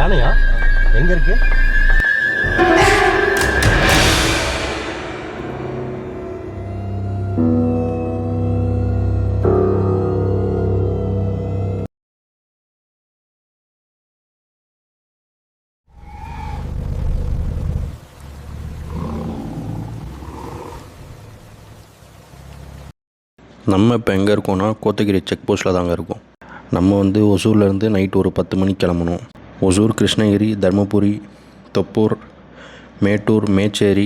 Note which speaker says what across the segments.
Speaker 1: யானையா எங்க இருக்கு?
Speaker 2: நம்ம இப்போ எங்கே இருக்கோம்னா கோத்தகிரி செக் போஸ்ட்டில் தாங்க இருக்கோம். நம்ம வந்து ஒசூர்லேருந்து நைட் ஒரு 10 மணிக்கு கிளம்பணும். ஒசூர், கிருஷ்ணகிரி, தருமபுரி, தொப்பூர், மேட்டூர், மேச்சேரி,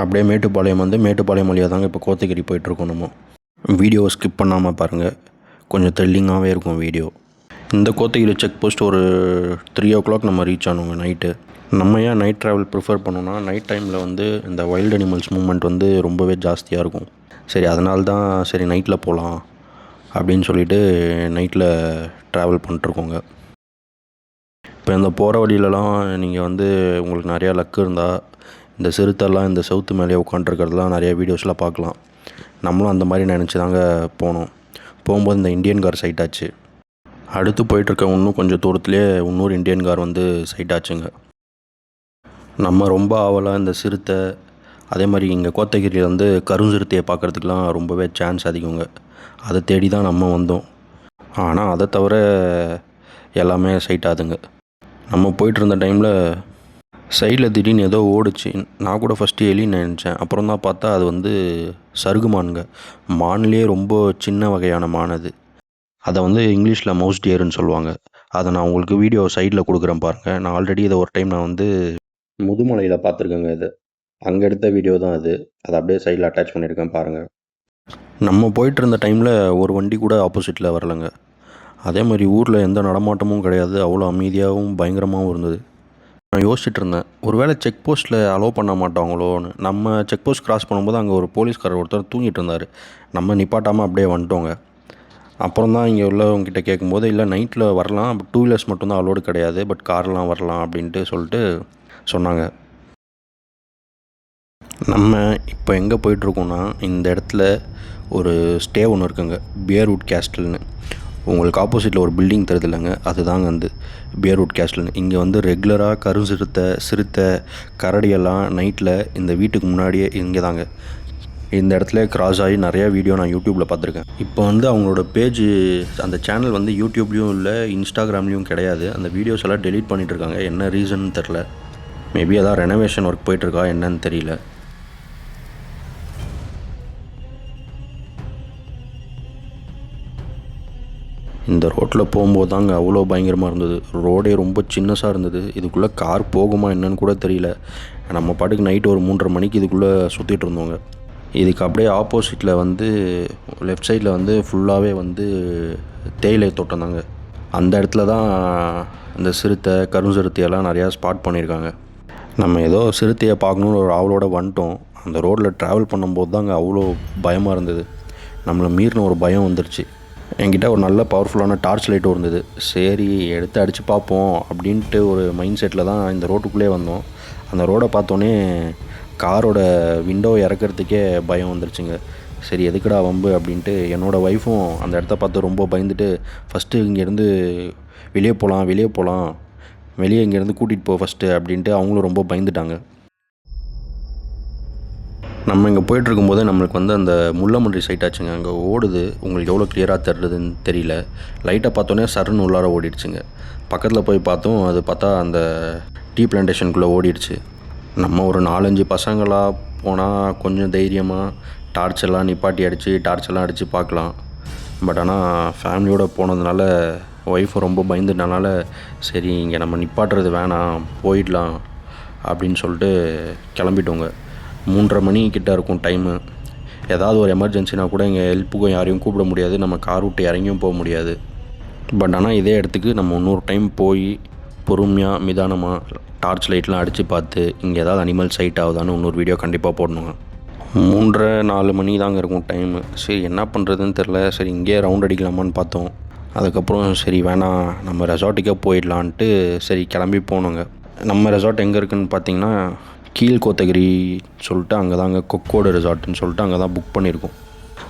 Speaker 2: அப்படியே மேட்டுப்பாளையம் வந்து மேட்டுப்பாளையம் வழியாக தாங்க இப்போ கோத்தகிரி போயிட்டுருக்கோம். நம்ம வீடியோவை ஸ்கிப் பண்ணாமல் பாருங்கள், கொஞ்சம் த்ரில்லிங்காகவே இருக்கும் வீடியோ. இந்த கோத்தகிரி செக் போஸ்ட் ஒரு 3 o'clock நம்ம ரீச் ஆனோங்க நைட்டு. நம்ம ஏன் நைட் ட்ராவல் ப்ரிஃபர் பண்ணோன்னா, நைட் டைமில் வந்து இந்த வைல்டு அனிமல்ஸ் மூவ்மெண்ட் வந்து ரொம்பவே ஜாஸ்தியாக இருக்கும். சரி, அதனால தான் சரி நைட்டில் போகலாம் அப்படின்னு சொல்லிவிட்டு நைட்டில் ட்ராவல் பண்ணிட்டுருக்கோங்க. இப்போ இந்த போகிற வழியிலலாம் நீங்கள் வந்து உங்களுக்கு நிறையா லக்கு இருந்தால் இந்த சிறுத்தைலாம் இந்த செவுத்து மேலேயே உட்காண்ட்ருக்கிறதுலாம் நிறையா வீடியோஸ்லாம் பார்க்கலாம். நம்மளும் அந்த மாதிரி நினச்சி தாங்க போனோம். போகும்போது இந்த இண்டியன் கார் சைட் ஆச்சு. அடுத்து போயிட்டுருக்க இன்னும் கொஞ்சம் தூரத்துலேயே இன்னொரு இண்டியன் கார் வந்து சைட் ஆச்சுங்க. நம்ம ரொம்ப ஆவலாக இந்த சிறுத்தை, அதே மாதிரி இங்கே கோத்தகிரியில் வந்து கருஞ்சிறுத்தையை பார்க்குறதுக்கெலாம் ரொம்பவே சான்ஸ் அதிகங்க. அதை தேடி தான் நம்ம வந்தோம். ஆனால் அதை தவிர எல்லாமே சைட் ஆகுதுங்க. நம்ம போயிட்டு இருந்த டைமில் சைடில் திடீர்னு ஏதோ ஓடுச்சு. நான் கூட ஃபஸ்ட்டு எலின்னு நினச்சேன். அப்புறம் தான் பார்த்தா அது வந்து சருகுமானுங்க. மான்லேயே ரொம்ப சின்ன வகையான மான் அது. அதை வந்து இங்கிலீஷில் மவுஸ் டியர்னு சொல்லுவாங்க. அதை நான் உங்களுக்கு வீடியோ சைடில் கொடுக்குறேன் பாருங்கள். நான் ஆல்ரெடி இதை ஒரு டைம் நான் வந்து முதுமலையில் பார்த்துருக்கேங்க. இது அங்கே எடுத்த வீடியோ தான் அது. அதை அப்படியே சைடில் அட்டாச் பண்ணியிருக்கேன் பாருங்கள். நம்ம போயிட்டு இருந்த டைமில் ஒரு வண்டி கூட ஆப்போசிட்டில் வரலைங்க. அதே மாதிரி ஊரில் எந்த நடமாட்டமும் கிடையாது. அவ்வளோ அமைதியாகவும் பயங்கரமாகவும் இருந்தது. நான் யோசிச்சுட்டு இருந்தேன், ஒருவேளை செக் போஸ்ட்டில் அலோவ் பண்ண மாட்டாங்களோன்னு. நம்ம செக் போஸ்ட் கிராஸ் பண்ணும்போது அங்கே ஒரு போலீஸ்காரர் ஒருத்தர் தூங்கிட்டு இருந்தார். நம்ம நிப்பாட்டாமல் அப்படியே வந்துட்டோங்க. அப்புறம் தான் இங்கே உள்ளவங்ககிட்ட கேட்கும்போது, இல்லை நைட்டில் வரலாம், 2 வீலர்ஸ் மட்டும்தான் அலோடு கிடையாது, பட் கார்லாம் வரலாம் அப்படின்ட்டு சொல்லிட்டு சொன்னாங்க. நம்ம இப்போ எங்கே போயிட்டுருக்கோன்னா, இந்த இடத்துல ஒரு ஸ்டே ஒன்று இருக்குங்க, பியர்வுட் கேஸ்டல்னு. உங்களுக்கு ஆப்போசிட்டில் ஒரு பில்டிங் தருது இல்லைங்க, அதுதாங்க வந்து பியர்வுட் கேஸ்டல்னு. இங்கே வந்து ரெகுலராக சிறுத்தை, கரடியெல்லாம் நைட்டில் இந்த வீட்டுக்கு முன்னாடியே இங்கே தாங்க, இந்த இடத்துல கிராஸ் ஆகி நிறையா வீடியோ நான் யூடியூப்பில் பார்த்துருக்கேன். இப்போ வந்து அவங்களோட பேஜ், அந்த சேனல் வந்து யூடியூப்லேயும் இல்லை, இன்ஸ்டாகிராம்லேயும் கிடையாது. அந்த வீடியோஸ் எல்லாம் டெலீட் பண்ணிகிட்ருக்காங்க. என்ன ரீசன் தெரில. மேபி அதான் ரெனோவேஷன் ஒர்க் போயிட்டுருக்கா என்னன்னு தெரியல. இந்த ரோட்டில் போகும்போது தாங்க அவ்வளோ பயங்கரமாக இருந்தது. ரோடே ரொம்ப சின்னஸாக இருந்தது. இதுக்குள்ளே கார் போகுமா என்னன்னு கூட தெரியல. நம்ம பாட்டுக்கு நைட்டு ஒரு 3:30 மணிக்கு இதுக்குள்ளே சுற்றிட்டு இருந்தோங்க. இதுக்கு அப்படியே ஆப்போசிட்டில் வந்து லெஃப்ட் சைடில் வந்து ஃபுல்லாகவே வந்து தேயிலை தோட்டம் தாங்க. அந்த இடத்துல தான் இந்த சிறுத்தை, கருஞ்சிறுத்தையெல்லாம் நிறையா ஸ்பாட் பண்ணியிருக்காங்க. நம்ம ஏதோ சிறுத்தையை பார்க்கணுன்னு ஒரு ஆவலோடு வந்துட்டோம். அந்த ரோட்டில் ட்ராவல் பண்ணும்போது தாங்க அவ்வளோ பயமாக இருந்தது. நம்மளை மீறின ஒரு பயம் வந்துருச்சு. என்கிட்ட ஒரு நல்ல பவர்ஃபுல்லான டார்ச் லைட்டும் இருந்தது. சரி எடுத்து அடித்து பார்ப்போம் அப்படின்ட்டு ஒரு மைண்ட் செட்டில் தான் இந்த ரோட்டுக்குள்ளே வந்தோம். அந்த ரோடை பார்த்தோன்னே காரோட விண்டோ இறக்கிறதுக்கே பயம் வந்துருச்சுங்க. சரி எதுக்குடா வம்பு அப்படின்ட்டு என்னோடய ஒய்ஃபும் அந்த இடத்த பார்த்து ரொம்ப பயந்துட்டு, ஃபஸ்ட்டு இங்கேருந்து வெளியே போகலாம், வெளியே இங்கேருந்து கூட்டிகிட்டு போ ஃபஸ்ட்டு அப்படின்ட்டு அவங்களும் ரொம்ப பயந்துட்டாங்க. நம்ம இங்கே போயிட்டுருக்கும்போதே நம்மளுக்கு வந்து அந்த முள்ளமன்றி சைட் ஆச்சுங்க. அங்கே ஓடுது. உங்களுக்கு எவ்வளோ கிளியராக தெரியுதுன்னு தெரியல. லைட்டை பார்த்தோன்னே சருன்னு உள்ளார ஓடிடுச்சுங்க. பக்கத்தில் போய் பார்த்தோம், அது பார்த்தா அந்த டீ பிளான்டேஷனுக்குள்ளே ஓடிடுச்சு. நம்ம ஒரு 4-5 பசங்களாக போனால் கொஞ்சம் தைரியமாக டார்ச்செல்லாம் நிப்பாட்டி டார்ச்செல்லாம் அடித்து பார்க்கலாம். பட் ஆனால் ஃபேமிலியோடு போனதுனால ஒய்ஃபும் ரொம்ப பயந்துட்டனால, சரி இங்கே நம்ம நிப்பாட்டுறது வேணாம், போயிடலாம் அப்படின்னு சொல்லிட்டு கிளம்பிட்டோங்க. 3:30 மணி கிட்ட இருக்கும் டைமு. ஏதாவது ஒரு எமர்ஜென்சினா கூட இங்கே ஹெல்ப்புக்கும் யாரையும் கூப்பிட முடியாது. நம்ம கார் விட்டு இறங்கியும் போக முடியாது. பட் ஆனால் இதே இடத்துக்கு நம்ம இன்னொரு டைம் போய் பொறுமையாக நிதானமாக டார்ச் லைட்லாம் அடித்து பார்த்து இங்கே ஏதாவது அனிமல் சைட் ஆகுதான்னு இன்னொரு வீடியோ கண்டிப்பாக போடணுங்க. 3:30-4 மணி தாங்க இருக்கும் டைமு. சரி என்ன பண்ணுறதுன்னு தெரில. சரி இங்கேயே ரவுண்ட் அடிக்கலாமான்னு பார்த்தோம். அதுக்கப்புறம் சரி வேணாம், நம்ம ரெசார்ட்டுக்கே போயிடலான்ட்டு சரி கிளம்பி போனோங்க. நம்ம ரெசார்ட் எங்கே இருக்குதுன்னு பார்த்தீங்கன்னா, கீழ் கோத்தகிரி சொல்லிட்டு அங்கே தாங்க கொக்கோட ரெசார்ட்டுன்னு சொல்லிட்டு அங்கே தான் புக் பண்ணியிருக்கோம்.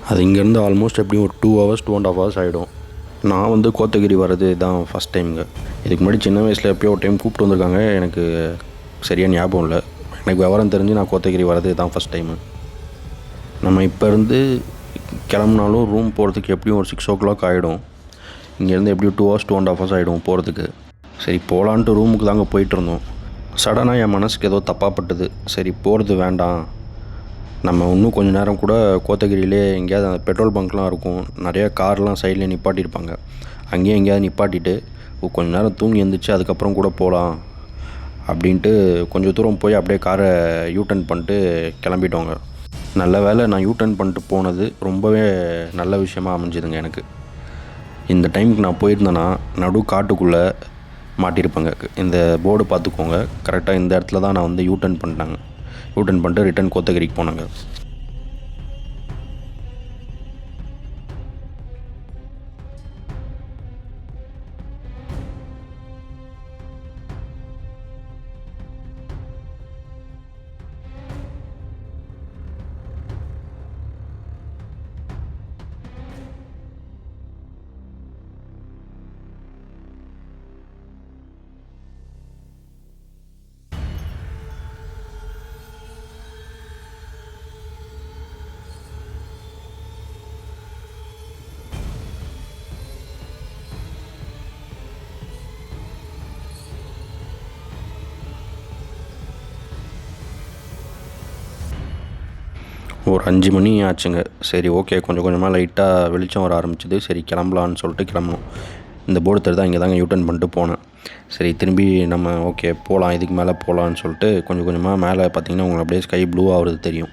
Speaker 2: அது இங்கேருந்து ஆல்மோஸ்ட் எப்படியும் ஒரு 2 hours 2.5 hours ஆகிடும். நான் வந்து கோத்தகிரி வர்றது தான் ஃபஸ்ட் டைமுங்க. இதுக்கு முன்னாடி சின்ன வயசில் எப்போயோ ஒரு டைம் கூப்பிட்டு வந்திருக்காங்க. எனக்கு சரியாக ஞாபகம் இல்லை. எனக்கு விவரம் தெரிஞ்சு நான் கோத்தகிரி வர்றது தான் ஃபஸ்ட் டைமு. நம்ம இப்போ இருந்து கிளம்புனாலும் ரூம் போகிறதுக்கு எப்படியும் ஒரு 6 o'clock ஆகிடும். இங்கேருந்து எப்படியும் 2 hours 2.5 hours ஆகிடும் போகிறதுக்கு. சரி போகலான்ட்டு ரூமுக்கு தாங்க போயிட்டுருந்தோம். சடனாக என் மனசுக்கு ஏதோ தப்பாக பட்டுது. சரி போகிறது வேண்டாம், நம்ம இன்னும் கொஞ்சம் நேரம் கூட கோத்தகிரியிலே எங்கேயாவது அந்த பெட்ரோல் பங்க்லாம் இருக்கும், நிறையா கார்லாம் சைட்லேயே நிப்பாட்டியிருப்பாங்க, அங்கேயே எங்கேயாவது நிப்பாட்டிட்டு கொஞ்சம் நேரம் தூங்கி எழுந்திரிச்சு அதுக்கப்புறம் கூட போகலாம் அப்படின்ட்டு கொஞ்சம் தூரம் போய் அப்படியே காரை யூட்டர்ன் பண்ணிட்டு கிளம்பிட்டோங்க. நல்ல வேளை நான் யூட்டர்ன் பண்ணிட்டு போனது ரொம்பவே நல்ல விஷயமாக அமைஞ்சுதுங்க எனக்கு. இந்த டைமுக்கு நான் போயிருந்தேன்னா நடு காட்டுக்குள்ளே மாட்டியிருப்பேங்க. இந்த போர்டு பார்த்துக்கோங்க, கரெக்டாக இந்த இடத்துல தான் நான் வந்து யூட்டர்ன் பண்ணிட்டு ரிட்டன் கோத்தகிரிக்கு போனேங்க. ஒரு 5 மணி ஆச்சுங்க. சரி ஓகே, கொஞ்சம் கொஞ்சமாக லைட்டாக வெளிச்சம் வர ஆரம்பிச்சிது. சரி கிளம்பலான்னு சொல்லிட்டு கிளம்பணும். இந்த போர்டு தெரியுதா, இங்கே தாங்க யூட்டர்ன் பண்ணிட்டு போனேன். சரி திரும்பி நம்ம ஓகே போகலாம், இதுக்கு மேலே போகலான்னு சொல்லிட்டு கொஞ்சம் கொஞ்சமாக மேலே பார்த்திங்கன்னா உங்களுக்கு அப்படியே ஸ்கை ப்ளூ ஆகுறது தெரியும்.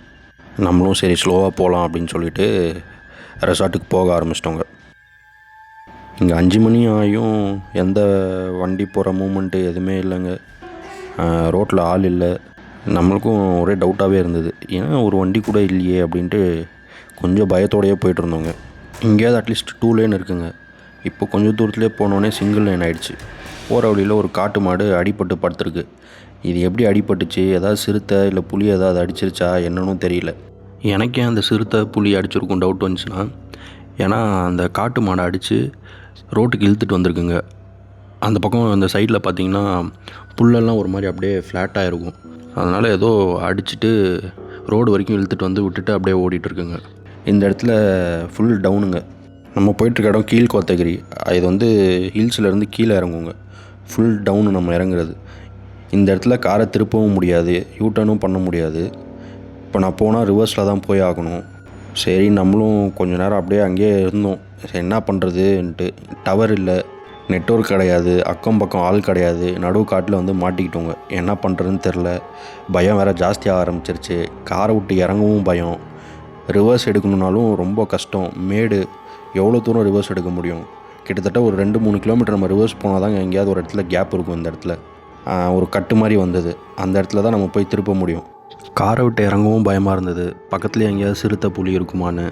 Speaker 2: நம்மளும் சரி ஸ்லோவாக போகலாம் அப்படின்னு சொல்லிட்டு ரெசார்ட்டுக்கு போக ஆரம்பிச்சிட்டோங்க. இங்கே 5 மணி ஆகியும் எந்த வண்டி போகிற மூமெண்ட்டு எதுவுமே இல்லைங்க. ரோட்டில் ஆள் இல்லை. நம்மளுக்கும் ஒரே டவுட்டாகவே இருந்தது, ஏன் ஒரு வண்டி கூட இல்லையே அப்படின்ட்டு கொஞ்சம் பயத்தோடையே போயிட்டுருந்தோங்க. இங்கேயாவது அட்லீஸ்ட் 2 லேன் இருக்குங்க. இப்போ கொஞ்சம் தூரத்துலேயே போனோடனே சிங்கிள் லேன் ஆகிடுச்சு. போகிற வழியில் ஒரு காட்டு மாடு அடிபட்டு படுத்துருக்கு. இது எப்படி அடிபட்டுச்சு, ஏதாவது சிறுத்தை இல்லை புலி ஏதாவது அடிச்சிருச்சா என்னன்னு தெரியல. எனக்கே அந்த சிறுத்தை புலி அடிச்சிருக்கும் டவுட் வந்துச்சுன்னா, ஏன்னா அந்த காட்டு மாடை அடித்து ரோட்டுக்கு இழுத்துட்டு வந்திருக்குங்க. அந்த பக்கம் அந்த சைடில் பார்த்திங்கன்னா புல்லெல்லாம் ஒரு மாதிரி அப்படியே ஃப்ளாட்டாக இருக்கும். அதனால் ஏதோ அடிச்சுட்டு ரோடு வரைக்கும் இழுத்துட்டு வந்து விட்டுட்டு அப்படியே ஓடிட்டுருக்குங்க. இந்த இடத்துல ஃபுல் டவுனுங்க. நம்ம போயிட்டுருக்க இடம் கீழ் கோத்தகிரி. இது வந்து ஹில்ஸ்லேருந்து கீழே இறங்குங்க. ஃபுல் டவுனு நம்ம இறங்குறது. இந்த இடத்துல காரை திருப்பவும் முடியாது, யூட்டர்னும் பண்ண முடியாது. இப்போ நான் போனால் ரிவர்ஸில் தான் போய் ஆகணும். சரி நம்மளும் கொஞ்சம் நேரம் அப்படியே அங்கேயே இருந்தோம். சரி என்ன பண்ணுறதுன்ட்டு. டவர் இல்லை, நெட்வொர்க் கிடையாது, அக்கம் பக்கம் ஆள் கிடையாது, நடுவு காட்டில் வந்து மாட்டிக்கிட்டோங்க. என்ன பண்ணுறதுன்னு தெரில. பயம் வேறு ஜாஸ்தியாக ஆரம்பிச்சிருச்சு. காரை விட்டு இறங்கவும் பயம். ரிவர்ஸ் எடுக்கணுன்னாலும் ரொம்ப கஷ்டம். மேடு, எவ்வளோ தூரம் ரிவர்ஸ் எடுக்க முடியும்? கிட்டத்தட்ட ஒரு 2-3 கிலோமீட்டர் நம்ம ரிவர்ஸ் போனால் தாங்க எங்கேயாவது ஒரு இடத்துல கேப் இருக்கும். இந்த இடத்துல ஒரு கட்டு மாதிரி வந்தது, அந்த இடத்துல தான் நம்ம போய் திருப்ப முடியும். காரை விட்டு இறங்கவும் பயமாக இருந்தது. பக்கத்துலேயே எங்கேயாவது சிறுத்தை புலி இருக்குமான்னு.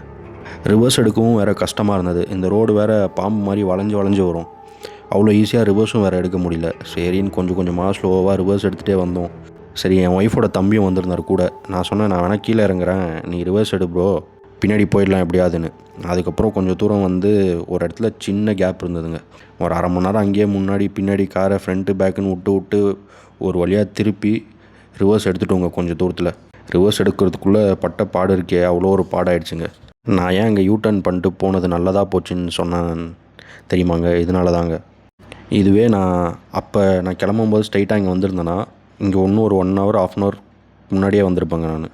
Speaker 2: ரிவர்ஸ் எடுக்கவும் வேறு கஷ்டமாக இருந்தது. இந்த ரோடு வேறு பாம்பு மாதிரி வளைஞ்சு வரும். அவ்வளோ ஈஸியாக ரிவர்ஸும் வேறு எடுக்க முடியல. சரின்னு கொஞ்சம் கொஞ்சமாக ஸ்லோவாக ரிவர்ஸ் எடுத்துகிட்டே வந்தோம். சரி என் ஒய்ஃபோட தம்பியும் வந்திருந்தார் கூட. நான் சொன்னேன், நான் வேணால் கீழே இறங்குறேன், நீ ரிவர்ஸ் எடு ப்ரோ, பின்னாடி போயிடலாம் எப்படியாதுன்னு. அதுக்கப்புறம் கொஞ்சம் தூரம் வந்து ஒரு இடத்துல சின்ன கேப் இருந்ததுங்க. ஒரு அரை மணி நேரம் அங்கேயே முன்னாடி பின்னாடி காரை ஃப்ரண்ட்டு பேக்குன்னு விட்டு ஒரு வழியாக திருப்பி ரிவர்ஸ் எடுத்துட்டோங்க. கொஞ்சம் தூரத்தில் ரிவர்ஸ் எடுக்கிறதுக்குள்ளே பட்ட பாடு இருக்கே, அவ்வளோ ஒரு பாடாயிடுச்சுங்க. நான் ஏன் இங்கே யூட்டர்ன் பண்ணிட்டு போனது நல்லதாக போச்சுன்னு சொன்னேன் தெரியுமாங்க? இதனால தாங்க. இதுவே நான் கிளம்பும்போது ஸ்ட்ரைட்டாக இங்கே வந்திருந்தேன்னா, இங்கே இன்னும் ஒரு 1 hour 1/2 hour முன்னாடியே வந்திருப்பேங்க நான்.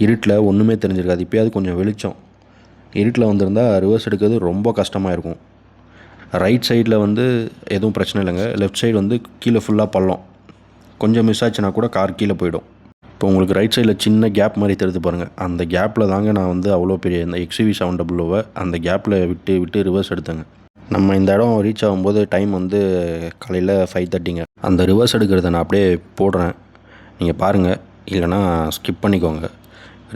Speaker 2: இருட்டில் ஒன்றுமே தெரிஞ்சிருக்காது. இப்போயாவது கொஞ்சம் வெளிச்சம். இருட்டில் வந்திருந்தால் ரிவர்ஸ் எடுக்கிறது ரொம்ப கஷ்டமாக இருக்கும். ரைட் சைடில் வந்து எதுவும் பிரச்சனை இல்லைங்க. லெஃப்ட் சைடு வந்து கீழே ஃபுல்லாக பள்ளம். கொஞ்சம் மிஸ் ஆச்சுன்னா கூட கார் கீழே போயிடும். இப்போ உங்களுக்கு ரைட் சைடில் சின்ன கேப் மாதிரி தெரியுது பாருங்கள். அந்த கேப்பில் தாங்க நான் வந்து அவ்வளோ பெரிய இந்த XUV 700 அந்த கேப்பில் விட்டு ரிவர்ஸ் எடுத்தேங்க. நம்ம இந்த இடம் ரீச் ஆகும்போது டைம் வந்து காலையில் 5:30ங்க. அந்த ரிவர்ஸ் எடுக்கிறத நான் அப்படியே போடுறேன், நீங்கள் பாருங்கள். இல்லைனா ஸ்கிப் பண்ணிக்கோங்க.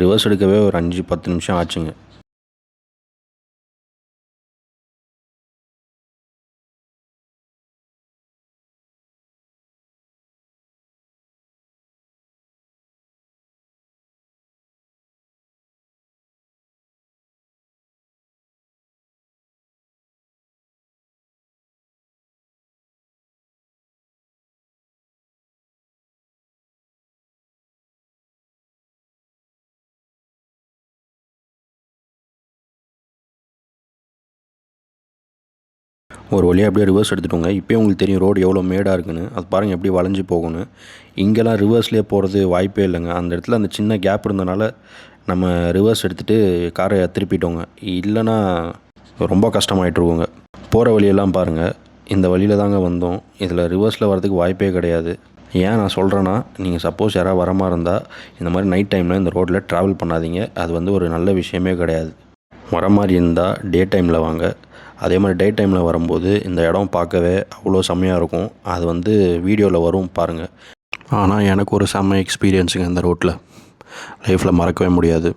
Speaker 2: ரிவர்ஸ் எடுக்கவே ஒரு 5-10 நிமிஷம் ஆச்சுங்க. ஒரு வழியாக அப்படியே ரிவர்ஸ் எடுத்துட்டோங்க. இப்போயே உங்களுக்கு தெரியும் ரோடு எவ்வளோ மேடாக இருக்குன்னு. அது பாருங்கள் எப்படி வளைஞ்சு போகணும். இங்கெல்லாம் ரிவர்ஸ்லேயே போகிறது வாய்ப்பே இல்லைங்க. அந்த இடத்துல அந்த சின்ன கேப் இருந்தனால நம்ம ரிவர்ஸ் எடுத்துகிட்டு காரை திருப்பிட்டோங்க. இல்லைன்னா ரொம்ப கஷ்டமாயிட்ருக்குங்க. போகிற வழியெல்லாம் பாருங்கள், இந்த வழியில் தாங்க வந்தோம். இதில் ரிவர்ஸில் வரதுக்கு வாய்ப்பே கிடையாது. ஏன் நான் சொல்கிறேன்னா, நீங்கள் சப்போஸ் யாராவது வர மாதிரி இருந்தால் இந்த மாதிரி நைட் டைமில் இந்த ரோட்டில் ட்ராவல் பண்ணாதீங்க. அது வந்து ஒரு நல்ல விஷயமே கிடையாது. வர மாதிரி இருந்தால் டே டைமில் வாங்க. அதே மாதிரி டே டைமில் வரும்போது இந்த இடம் பார்க்கவே அவ்வளோ செம்மையாக இருக்கும். அது வந்து வீடியோவில் வரும் பாருங்கள். ஆனால் எனக்கு ஒரு செம்ம எக்ஸ்பீரியன்ஸுங்க இந்த ரோட்டில், லைஃப்பில் மறக்கவே முடியாது.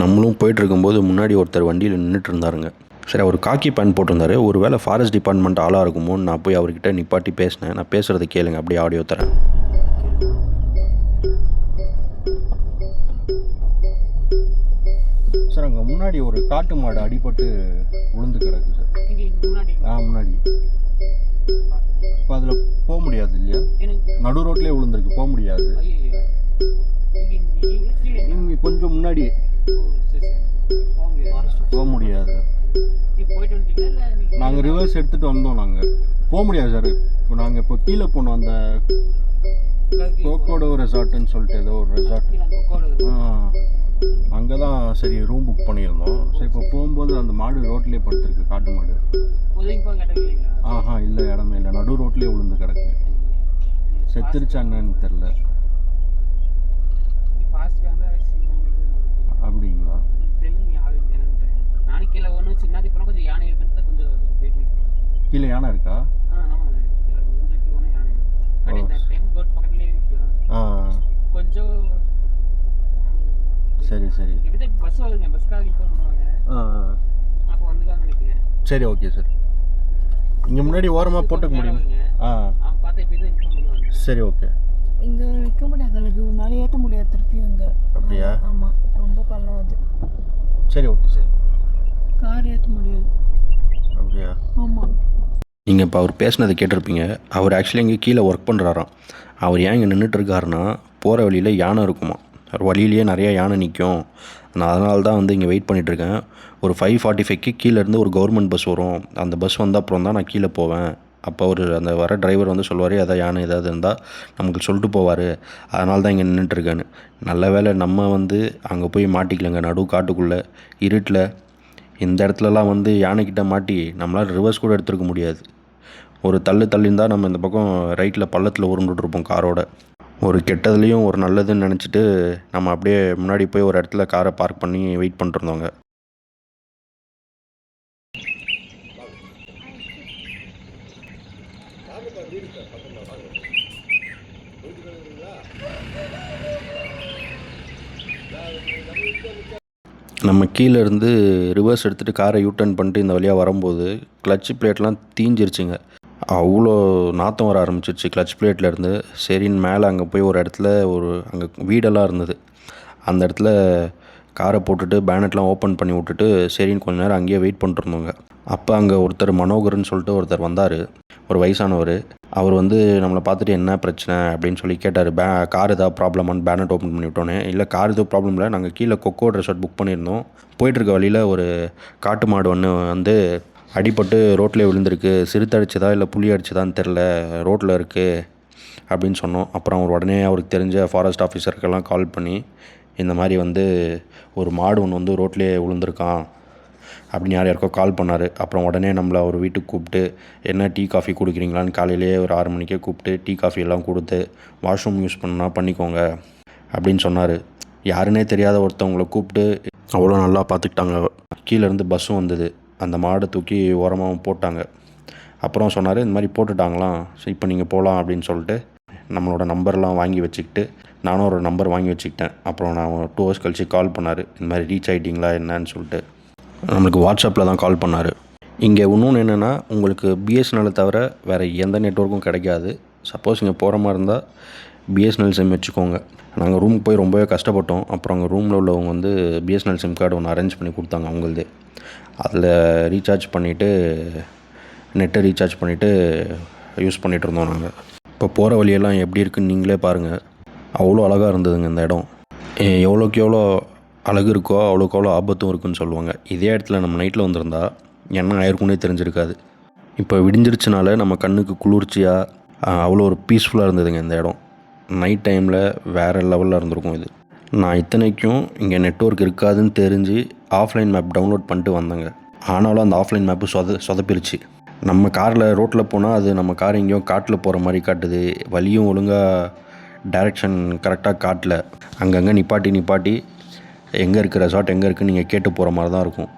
Speaker 2: நம்மளும் போயிட்டுருக்கும்போது முன்னாடி ஒருத்தர் வண்டியில் நின்றுட்டு இருந்தாருங்க. சரி, அவர் காக்கி பேண்ட் போட்டிருந்தாரு. ஒரு வேளை ஃபாரஸ்ட் டிபார்ட்மெண்ட் ஆளாக இருக்குமோன்னு நான் போய் அவர்கிட்ட நிப்பாட்டி பேசினேன். நான் பேசுகிறத கேளுங்க, அப்படியே ஆடியோ தரேன். சார், அங்கே முன்னாடி ஒரு காட்டு மாடு அடிபட்டு விழுந்து கிடக்கு சார். முன்னாடி இப்போ அதில் போக முடியாது இல்லையா? நடு ரோட்லேயே விழுந்திருக்கு, போக முடியாது. இங்கே கொஞ்சம் முன்னாடி போக முடியாது. நாங்கள் ரிவர்ஸ் எடுத்துகிட்டு வந்தோம். நாங்கள் போக முடியாது சார். இப்போ நாங்கள் இப்போ கீழே போனோம், அந்த கோக்கோடோ ரெசார்ட்டுன்னு சொல்லிட்டு ஏதோ ஒரு ரெசார்ட், அங்கே தான் சரி ரூம் புக் பண்ணியிருந்தோம். சரி, இப்போ போகும்போது அந்த மாடு ரோட்லேயே படுத்துருக்கு, காட்டு மாடு. இல்லை, இடமே இல்லை, நடு ரோட்லேயே விழுந்து கிடக்கு. செத்துருச்சான்னு தெரில. அப்படிங்களா? கீழே யானை இருக்கா? சரி சரி சரி, ஓகே சார். இங்கே முன்னாடி ஓரமாக போட்டுக்க முடியும்? சரி, ஓகே.
Speaker 1: இங்கே வைக்க முடியாது, அதுக்கு மேலே ஏற்ற முடியாது திருப்பி அங்கே.
Speaker 2: அப்படியா?
Speaker 1: ஆமாம், ரொம்ப பள்ளம் அது.
Speaker 2: சரி, ஓகே சார்.
Speaker 1: கார் ஏற்ற முடியாது.
Speaker 2: அப்படியா?
Speaker 1: ஆமாம்.
Speaker 2: நீங்கள் இப்போ அவர் பேசினதை கேட்டிருப்பீங்க. அவர் ஆக்சுவலி இங்கே கீழே ஒர்க் பண்ணுறாராம். அவர் ஏன் இங்கே நின்றுட்டுருக்காருன்னா, போகிற வழியில் யானை இருக்குமா, வழியிலேயே நிறையா யானை நிற்கும். நான் அதனால தான் வந்து இங்கே வெயிட் பண்ணிகிட்ருக்கேன். ஒரு 5:45க்கு கீழேருந்து ஒரு கவர்மெண்ட் பஸ் வரும். அந்த பஸ் வந்த அப்புறம் தான் நான் கீழே போவேன். அப்போ அவர் அந்த வர டிரைவர் வந்து சொல்லுவார், எதாவது யானை ஏதாவது இருந்தால் நமக்கு சொல்லிட்டு போவார். அதனால தான் இங்கே நின்றுட்டுருக்கேன்னு. நல்ல வேளை நம்ம வந்து அங்கே போய் மாட்டிக்கலங்க, நடு காட்டுக்குள்ளே இருட்டில். இந்த இடத்துலலாம் வந்து யானைக்கிட்ட மாட்டி நம்மளால் ரிவர்ஸ் கூட எடுத்துருக்க முடியாது. ஒரு தள்ளியிருந்தால் நம்ம இந்த பக்கம் ரைட்டில் பள்ளத்தில் உருண்டுட்ருப்போம் காரோட. ஒரு கெட்டதுலேயும் ஒரு நல்லதுன்னு நினச்சிட்டு நம்ம அப்படியே முன்னாடி போய் ஒரு இடத்துல காரை பார்க் பண்ணி வெயிட் பண்ணிட்டுருந்தோங்க. நம்ம கீழே இருந்து ரிவர்ஸ் எடுத்துகிட்டு காரை யூட்டர்ன் பண்ணிட்டு இந்த வழியாக வரும்போது கிளட்ச் பிளேட்லாம் தீஞ்சிருச்சுங்க. அவ்வளோ நாற்றம் வர ஆரம்பிச்சிருச்சு கிளட்ச் பிளேட்லேருந்து. சரின்னு மேலே அங்கே போய் ஒரு இடத்துல அங்கே வீடெல்லாம் இருந்தது. அந்த இடத்துல காரை போட்டுட்டு பேனட்லாம் ஓப்பன் பண்ணி விட்டுட்டு சரின்னு கொஞ்சம் நேரம் அங்கேயே வெயிட் பண்ணிட்டுருந்தோங்க. அப்போ அங்கே ஒருத்தர் மனோகர்னு சொல்லிட்டு ஒருத்தர் வந்தார், ஒரு வயசானவர். அவர் வந்து நம்மளை பார்த்துட்டு என்ன பிரச்சனை அப்படின்னு சொல்லி கேட்டார். கார் ஏதாவது ப்ராப்ளமானு பேனட் ஓப்பன் பண்ணி விட்டோன்னே, இல்லை கார் எதுவும் ப்ராப்ளம் இல்லை, நாங்கள் கீழே கொக்கோ ரெசார்ட் புக் பண்ணியிருந்தோம். போயிட்டுருக்க வழியில் ஒரு காட்டு மாடு ஒன்று வந்து அடிபட்டு ரோட்டில் விழுந்திருக்கு. சிறுத்தை இல்லை புலி அடிச்சதான்னு தெரில, ரோட்டில் இருக்குது அப்படின்னு சொன்னோம். அப்புறம் அவர் உடனே அவருக்கு தெரிஞ்ச ஃபாரஸ்ட் ஆஃபீஸருக்கெல்லாம் கால் பண்ணி இந்த மாதிரி வந்து ஒரு மாடு ஒன்று வந்து ரோட்லேயே விழுந்திருக்கான் அப்படின்னு யாருக்கோ கால் பண்ணார். அப்புறம் உடனே நம்மளை அவர் வீட்டுக்கு கூப்பிட்டு என்ன டீ காஃபி குடிக்கிறீங்களான்னு காலையிலேயே ஒரு 6 மணிக்கே கூப்பிட்டு டீ காஃபி எல்லாம் கொடுத்து வாஷ்ரூம் யூஸ் பண்ணா பண்ணிக்கோங்க அப்படின்னு சொன்னார். யாருன்னே தெரியாத ஒருத்தவங்களை கூப்பிட்டு அவ்வளோ நல்லா பார்த்துக்கிட்டாங்க. கீழேருந்து பஸ்ஸும் வந்தது, அந்த மாடை தூக்கி ஓரமாகவும் போட்டாங்க. அப்புறம் சொன்னார், இந்த மாதிரி போட்டுட்டாங்களாம், இப்போ நீங்கள் போகலாம் அப்படின்னு சொல்லிட்டு நம்மளோட நம்பர்லாம் வாங்கி வச்சுக்கிட்டு நானும் ஒரு நம்பர் வாங்கி வச்சுக்கிட்டேன். அப்புறம் நான் 2 hours கழித்து கால் பண்ணார், இந்த மாதிரி ரீச் ஆகிட்டிங்களா என்னன்னு சொல்லிட்டு. நம்மளுக்கு வாட்ஸ்அப்பில் தான் கால் பண்ணார். இங்கே இன்னொன்று என்னென்னா, உங்களுக்கு பிஎஸ்என்எல்லை தவிர வேறு எந்த நெட்வொர்க்கும் கிடைக்காது. சப்போஸ் இங்கே போகிற மாதிரி இருந்தால் பிஎஸ்என்எல் சிம் வச்சுக்கோங்க. நாங்கள் ரூமுக்கு போய் ரொம்பவே கஷ்டப்பட்டோம். அப்புறம் அங்கே ரூமில் உள்ளவங்க வந்து பிஎஸ்என்எல் சிம் கார்டு ஒன்று அரேஞ்ச் பண்ணி கொடுத்தாங்க அவங்களது. அதில் ரீசார்ஜ் பண்ணிவிட்டு நெட்டை ரீசார்ஜ் பண்ணிவிட்டு யூஸ் பண்ணிகிட்டு இருந்தோம் நாங்கள். இப்போ போகிற வழியெல்லாம் எப்படி இருக்குன்னு நீங்களே பாருங்கள். அவ்வளோ அழகாக இருந்ததுங்க இந்த இடம். எவ்வளோக்கு எவ்வளோ அழகு இருக்கோ அவ்வளோக்கு அவ்வளோ ஆபத்தும் இருக்குதுன்னு சொல்லுவாங்க. இதே இடத்துல நம்ம நைட்டில் வந்திருந்தா என்ன ஆயிருக்குன்னே தெரிஞ்சிருக்காது. இப்போ விடிஞ்சிருச்சுனால நம்ம கண்ணுக்கு குளிர்ச்சியாக அவ்வளோ ஒரு பீஸ்ஃபுல்லாக இருந்ததுங்க இந்த இடம். நைட் டைமில் வேறு லெவலில் இருந்திருக்கும் இது. நான் இத்தனைக்கும் இங்கே நெட்வொர்க் இருக்காதுன்னு தெரிஞ்சு ஆஃப்லைன் மேப் டவுன்லோட் பண்ணிட்டு வந்தேங்க. ஆனாலும் அந்த ஆஃப்லைன் மேப்பு சொதப்பிருச்சு. நம்ம காரில் ரோட்டில் போனால் அது நம்ம கார் எங்கேயோ காட்டில் போகிற மாதிரி காட்டுது. வழியும் ஒழுங்காக டைரெக்ஷன் கரெக்டாக காட்டல. அங்கங்கே நிப்பாட்டி எங்கே இருக்குது ரெசார்ட் எங்கே இருக்குதுன்னு நீங்கள் கேட்டு போகிற மாதிரி தான் இருக்கும்.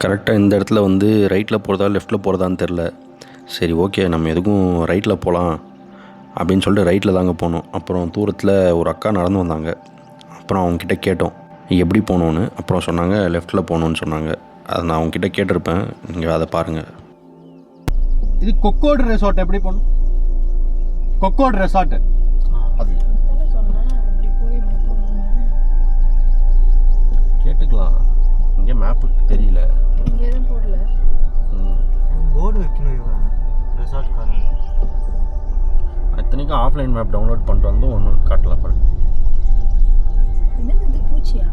Speaker 2: கரெக்டாக இந்த இடத்துல வந்து ரைட்டில் போகிறதா லெஃப்ட்டில் போகிறதான்னு தெரில. சரி ஓகே, நம்ம எதுக்கும் ரைட்டில் போகலாம் அப்படின்னு சொல்லிட்டு ரைட்டில் தாங்க போனோம். அப்புறம் தூரத்தில் ஒரு அக்கா நடந்து வந்தாங்க. அப்புறம் அவங்கக்கிட்ட கேட்டோம் எப்படி போகணுன்னு. அப்புறம் சொன்னாங்க லெஃப்ட்டில் போகணுன்னு சொன்னாங்க. அதை நான் அவங்கக்கிட்ட கேட்டிருப்பேன், நீங்கள் அதை பாருங்கள்.
Speaker 3: இது கொக்கோடு ரெசார்ட் எப்படி போகணும்? கொக்கோடு ரெசார்ட்டு அது
Speaker 2: கேட்டுக்கலாம். இங்கே மேப்புக்கு தெரியல,
Speaker 1: இங்கே தான் போடல.
Speaker 3: போர்டு வைக்கணும் ரெசார்ட்காரன்.
Speaker 2: இத்தனைக்கும் ஆஃப்லைன் மேப் டவுன்லோட் பண்ணிட்டு வந்து ஒன்றும் காட்டல பாருங்க.
Speaker 1: என்னது பூச்சியா?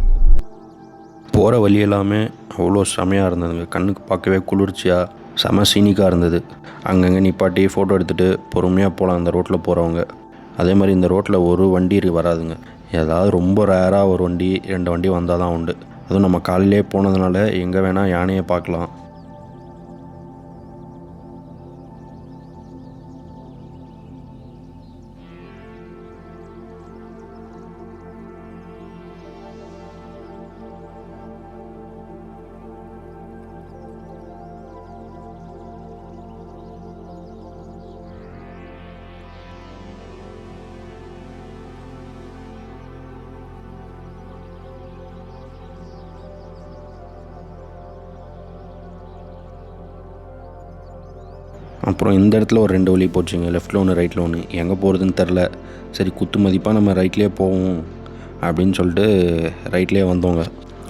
Speaker 2: போகிற வழி எல்லாமே அவ்வளோ செமையாக இருந்ததுங்க. கண்ணுக்கு பார்க்கவே குளிர்ச்சியாக செம சீனிக்காக இருந்தது. அங்கங்கே நிப்பாட்டி ஃபோட்டோ எடுத்துகிட்டு பொறுமையாக போகலாம் அந்த ரோட்டில் போகிறவங்க. அதே மாதிரி இந்த ரோட்டில் ஒரு வண்டி வராதுங்க. ஏதாவது ரொம்ப ரேராக ஒரு வண்டி 2 வண்டி வந்தால் தான் உண்டு. அதுவும் நம்ம காலையிலே போனதுனால எங்கே வேணால் யானையை பார்க்கலாம். அப்புறம் இந்த இடத்துல ஒரு 2 வழி போச்சுங்க. லெஃப்ட்டில் ஒன்று ரைட்டில் ஒன்று. எங்கே போகிறதுன்னு தெரில. சரி குத்து மதிப்பாக நம்ம ரைட்லேயே போவோம் அப்படின்னு சொல்லிட்டு ரைட்லேயே வந்தோங்க.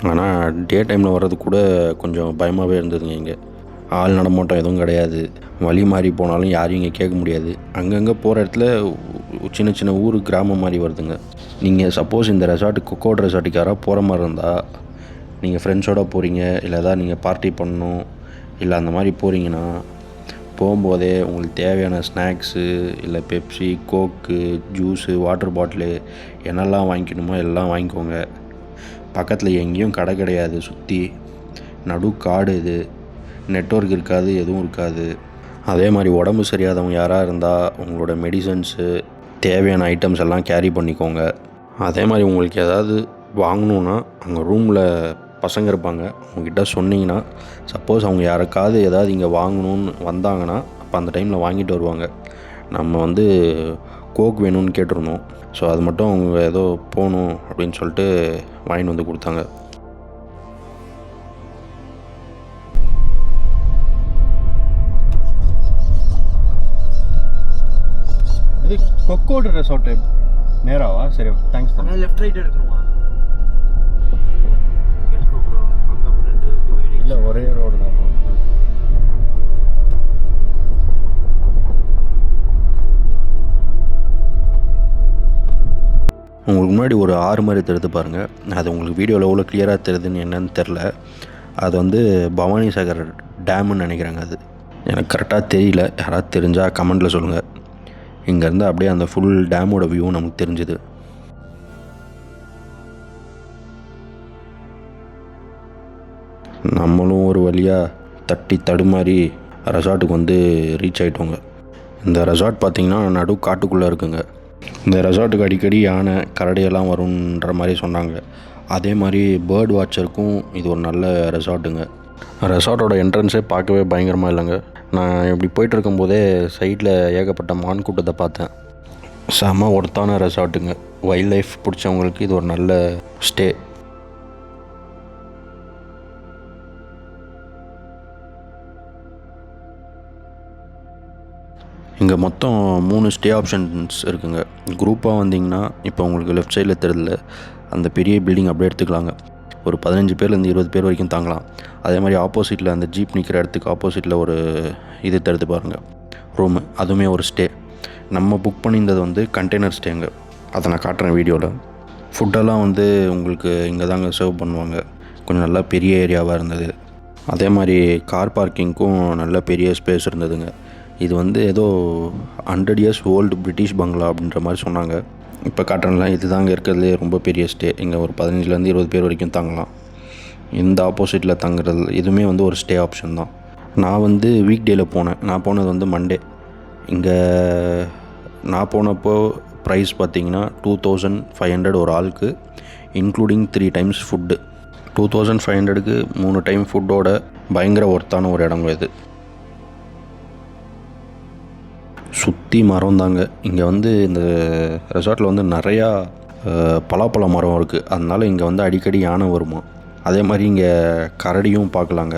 Speaker 2: ஆனால் டே டைமில் வர்றது கூட கொஞ்சம் பயமாகவே இருந்ததுங்க. இங்கே ஆள் நடமாட்டம் எதுவும் கிடையாது. வழி மாறி போனாலும் யாரையும் இங்கே கேட்க முடியாது. அங்கங்கே போகிற இடத்துல சின்ன சின்ன ஊர் கிராமம் மாதிரி வருதுங்க. நீங்கள் சப்போஸ் இந்த ரெசார்ட்டு கொக்கோட் ரெசார்ட்டுக்கு யாராவது போகிற மாதிரி இருந்தால், நீங்கள் ஃப்ரெண்ட்ஸோடு போகிறீங்க இல்லை ஏதாவது நீங்கள் பார்ட்டி பண்ணணும் இல்லை அந்த மாதிரி போகிறீங்கன்னா, போகும்போதே உங்களுக்கு தேவையான ஸ்நாக்ஸு இல்லை பெப்சி, கோக்கு, ஜூஸு, வாட்டர் பாட்டிலு என்னெல்லாம் வாங்கிக்கணுமோ எல்லாம் வாங்கிக்கோங்க. பக்கத்தில் எங்கேயும் கடை கிடையாது. சுற்றி நடு காடு. இது நெட்வொர்க் இருக்காது, எதுவும் இருக்காது. அதே மாதிரி உடம்பு சரியாதவங்க யாராக இருந்தால் உங்களோட மெடிசன்ஸு தேவையான ஐட்டம்ஸ் எல்லாம் கேரி பண்ணிக்கோங்க. அதே மாதிரி உங்களுக்கு ஏதாவது வாங்கணுன்னா அங்கே ரூமில் பசங்க இருப்பாங்க. அவங்கக்கிட்ட சொன்னிங்கன்னா சப்போஸ் அவங்க யாருக்காவது ஏதாவது இங்கே வாங்கணுன்னு வந்தாங்கன்னா அப்போ அந்த டைமில் வாங்கிட்டு வருவாங்க. நம்ம வந்து கோக் வேணும்னு கேட்டிருந்தோம். ஸோ அது மட்டும் அவங்க ஏதோ போகணும் அப்படின்னு சொல்லிட்டு வாங்கிட்டு வந்து கொடுத்தாங்க.
Speaker 3: இது கொக்கோடு ரெசார்ட்டு நேராவா? சரி, தேங்க்ஸ் தான்.
Speaker 4: லெஃப்ட் ரைட் எடுக்கணுமா?
Speaker 3: இல்லை, ஒரே ரோடு தான்.
Speaker 2: உங்களுக்கு முன்னாடி ஒரு ஆறு மாதிரி தெரியுது பாருங்கள், அது உங்களுக்கு வீடியோவில் எவ்வளோ கிளியராக தெரியுதுன்னு என்னன்னு தெரில. அது வந்து பவானி சாகர் டேமுன்னு நினைக்கிறாங்க. அது எனக்கு கரெக்டாக தெரியல, யாராவது தெரிஞ்சால் கமெண்டில் சொல்லுங்கள். இங்கேருந்து அப்படியே அந்த ஃபுல் டேமோட வியூ நமக்கு தெரிஞ்சுது. நம்மளும் ஒரு வழியாக தட்டி தடுமாறி ரெசார்ட்டுக்கு வந்து ரீச் ஆகிட்டோங்க. இந்த ரெசார்ட் பார்த்திங்கன்னா நடு காட்டுக்குள்ளே இருக்குங்க. இந்த ரெசார்ட்டுக்கு அடிக்கடி யானை கரடியெல்லாம் வரும்ன்ற மாதிரி சொன்னாங்க. அதே மாதிரி பேர்ட் வாட்சருக்கும் இது ஒரு நல்ல ரெசார்ட்டுங்க. ரெசார்ட்டோட என்ட்ரன்ஸே பார்க்கவே பயங்கரமாக இல்லைங்க. நான் இப்படி போயிட்டு இருக்கும்போதே சைடில் ஏகப்பட்ட மான் கூட்டத்தை பார்த்தேன். செம ஒர்த்தான ரெசார்ட்டுங்க. வைல்ட் லைஃப் பிடிச்சவங்களுக்கு இது ஒரு நல்ல ஸ்டே. இங்கே மொத்தம் 3 ஸ்டே ஆப்ஷன்ஸ் இருக்குங்க. குரூப்பாக வந்தீங்கன்னா இப்போ உங்களுக்கு லெஃப்ட் சைடில் தெரியுதுல அந்த பெரிய பில்டிங் அப்படியே எடுத்துக்கலாங்க. ஒரு 15 பேர்லேருந்து 20 பேர் வரைக்கும் தாங்கலாம். அதே மாதிரி ஆப்போசிட்டில் அந்த ஜீப் நிற்கிற இடத்துக்கு ஆப்போசிட்டில் ஒரு இது தருது பாருங்கள், ரூமு, அதுவுமே ஒரு ஸ்டே. நம்ம புக் பண்ணியிருந்தது வந்து கண்டெய்னர் ஸ்டேங்க. அதை நான் காட்டுறேன் வீடியோவில். ஃபுட்டெல்லாம் வந்து உங்களுக்கு இங்கே தாங்க சர்வ் பண்ணுவாங்க. கொஞ்சம் நல்லா பெரிய ஏரியாவாக இருந்தது. அதே மாதிரி கார் பார்க்கிங்க்கும் நல்ல பெரிய ஸ்பேஸ் இருந்ததுங்க. இது வந்து ஏதோ 100 இயர்ஸ் ஓல்டு பிரிட்டிஷ் பங்களா அப்படின்ற மாதிரி சொன்னாங்க. இப்போ காட்டுறேன்லாம் இது தாங்க இருக்கிறதுலே ரொம்ப பெரிய ஸ்டே. இங்கே ஒரு 15லேருந்து 20 பேர் வரைக்கும் தங்கலாம். இந்த ஆப்போசிட்டில் தங்குறது இதுவுமே வந்து ஒரு ஸ்டே ஆப்ஷன் தான். நான் வந்து வீக் டேயில் போனேன். நான் போனது வந்து மண்டே. இங்கே நான் போனப்போ ப்ரைஸ் பார்த்திங்கன்னா 2500 ஒரு ஆளுக்கு, இன்க்ளூடிங் 3 டைம்ஸ் ஃபுட்டு. 2500க்கு 3 டைம் ஃபுட்டோட பயங்கர ஒர்த்தான ஒரு இடங்க இது. சுற்றி மரம் தாங்க. இங்கே வந்து இந்த ரெசார்ட்டில் வந்து நிறையா பலாப்பழ மரம் இருக்குது. அதனால் இங்கே வந்து அடிக்கடி யானை வருமா. அதே மாதிரி இங்கே கரடியும் பார்க்கலாங்க.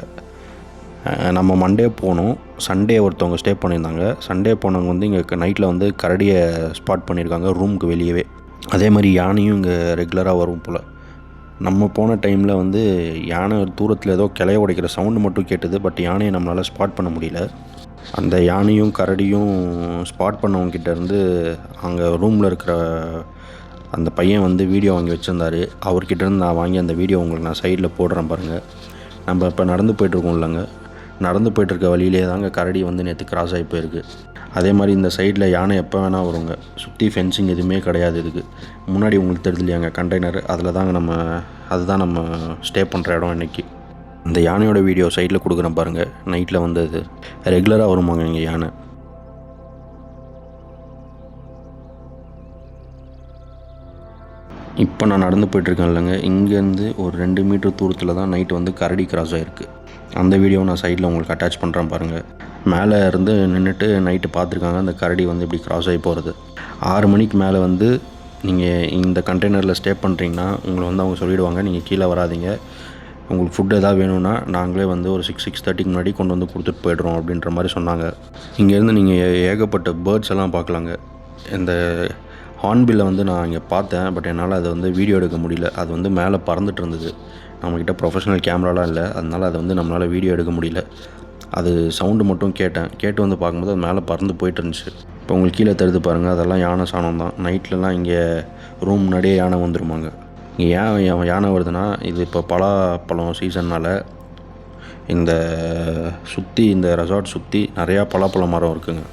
Speaker 2: நம்ம மண்டே போனோம். சண்டே ஒருத்தவங்க ஸ்டே பண்ணியிருந்தாங்க. சண்டே போனவங்க வந்து இங்கே நைட்டில் வந்து கரடியை ஸ்பாட் பண்ணியிருக்காங்க ரூமுக்கு வெளியவே. அதே மாதிரி யானையும் இங்கே ரெகுலராக வரும் போல். நம்ம போன டைமில் வந்து யானை தூரத்தில் ஏதோ கிளைய உடைக்கிற சவுண்டு மட்டும் கேட்டது. பட் யானையை நம்மளால் ஸ்பாட் பண்ண முடியல. அந்த யானையும் கரடியும் ஸ்பாட் பண்ணவங்ககிட்ட இருந்து அங்கே ரூமில் இருக்கிற அந்த பையன் வந்து வீடியோ வாங்கி வச்சுருந்தார். அவர்கிட்டருந்து நான் வாங்கி அந்த வீடியோ உங்களுக்கு நான் சைடில் போடுறேன் பாருங்கள். நம்ம இப்போ நடந்து போய்ட்டுருக்கோம் இல்லைங்க, நடந்து போய்ட்டுருக்க வழியிலே தாங்க கரடி வந்து நேற்று கிராஸ் ஆகி போயிருக்கு. அதே மாதிரி இந்த சைடில் யானை எப்போ வேணால் வருங்க. சுற்றி ஃபென்சிங் எதுவுமே கிடையாது. இதுக்கு முன்னாடி உங்களுக்கு தெரியுது இல்லையாங்க கண்டெய்னர், அதில் தாங்க அதுதான் நம்ம ஸ்டே பண்ணுற இடம் இன்றைக்கி. இந்த யானையோட வீடியோ சைடில் கொடுக்குறேன் பாருங்கள். நைட்டில் வந்தது ரெகுலராக வருமாங்க இங்கே யானை. இப்போ நான் நடந்து போய்ட்டுருக்கேன் இல்லைங்க, இங்கேருந்து ஒரு 2 மீட்டர் தூரத்தில் தான் நைட்டு வந்து கரடி கிராஸ் ஆகிருக்கு. அந்த வீடியோ நான் சைடில் உங்களுக்கு அட்டாச் பண்ணுறேன் பாருங்கள். மேலே இருந்து நின்றுட்டு நைட்டு பார்த்துருக்காங்க அந்த கரடி வந்து இப்படி கிராஸ் ஆகி போகிறது. 6 மணிக்கு மேலே வந்து நீங்கள் இந்த கண்டெய்னரில் ஸ்டே பண்ணுறீங்கன்னா உங்களை வந்து அவங்க சொல்லிவிடுவாங்க, நீங்கள் கீழே வராதிங்க, உங்களுக்கு ஃபுட் எதாவது வேணும்னா நாங்களே வந்து ஒரு 6-6:30க்கு முன்னாடி கொண்டு வந்து கொடுத்துட்டு போய்ட்றோம் அப்படின்ற மாதிரி சொன்னாங்க. இங்கேருந்து நீங்கள் ஏகப்பட்ட பேர்ட்ஸ் எல்லாம் பார்க்கலாங்க. இந்த ஹார்ன்பில்லை வந்து நான் இங்கே பார்த்தேன். பட் என்னால் அதை வந்து வீடியோ எடுக்க முடியல. அது வந்து மேலே பறந்துட்டு இருந்தது. நம்மக்கிட்ட ப்ரொஃபஷனல் கேமராலாம் இல்லை, அதனால் அதை வந்து நம்மளால் வீடியோ எடுக்க முடியல. அது சவுண்டு மட்டும் கேட்டு வந்து பார்க்கும்போது அது மேலே பறந்து போயிட்டு இருந்துச்சு. இப்போ உங்களுக்கு கீழே தருது பாருங்கள், அதெல்லாம் யானை சாணம் தான். நைட்லலாம் இங்கே ரூம் முன்னாடியே யானை வந்துருமாங்க. இங்கே ஏன் யானை வருதுன்னா, இது இப்போ பலாப்பழம் சீசன்னால் இந்த சுற்றி இந்த ரெசார்ட் சுற்றி நிறையா பலாப்பழ மரம் இருக்குங்க.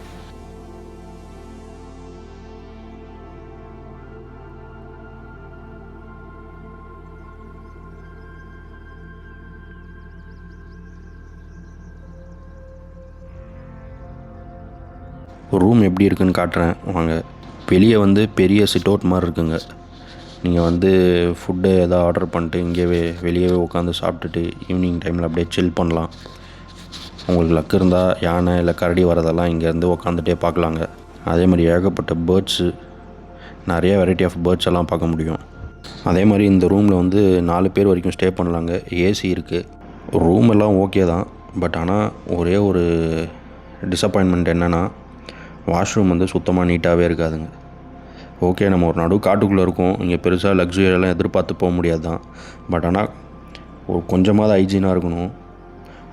Speaker 2: ரூம் எப்படி இருக்குன்னு காட்டுறேன் வாங்க. வெளியே வந்து பெரிய சிட் அவுட் மாதிரி இருக்குங்க. நீங்கள் வந்து ஃபுட்டு எதாவது ஆர்டர் பண்ணிட்டு இங்கே வெளியே உட்காந்து சாப்பிட்டுட்டு ஈவினிங் டைமில் அப்படியே சில் பண்ணலாம். உங்களுக்கு லக் இருந்தால் யானை இல்லை கரடி வரதெல்லாம் இங்கேருந்து உட்காந்துட்டே பார்க்கலாங்க. அதே மாதிரி ஏகப்பட்ட பேர்ட்ஸு, நிறைய வெரைட்டி ஆஃப் பேர்ட்ஸ் எல்லாம் பார்க்க முடியும். அதே மாதிரி இந்த ரூமில் வந்து 4 பேர் வரைக்கும் ஸ்டே பண்ணலாங்க. ஏசி இருக்குது. ரூம் எல்லாம் ஓகே தான். பட் ஆனால் ஒரே ஒரு டிசப்பாயின்மெண்ட் என்னென்னா, வாஷ்ரூம் வந்து சுத்தமாக நீட்டாகவே இருக்காதுங்க. ஓகே, நம்ம ஒரு நடு காட்டுக்குள்ளே இருக்கோம், இங்கே பெருசாக லக்ஸுரியெல்லாம் எதிர்பார்த்து போக முடியாது தான். பட் ஆனால் ஒரு கொஞ்சமாவது ஹைஜீனாக இருக்கணும்.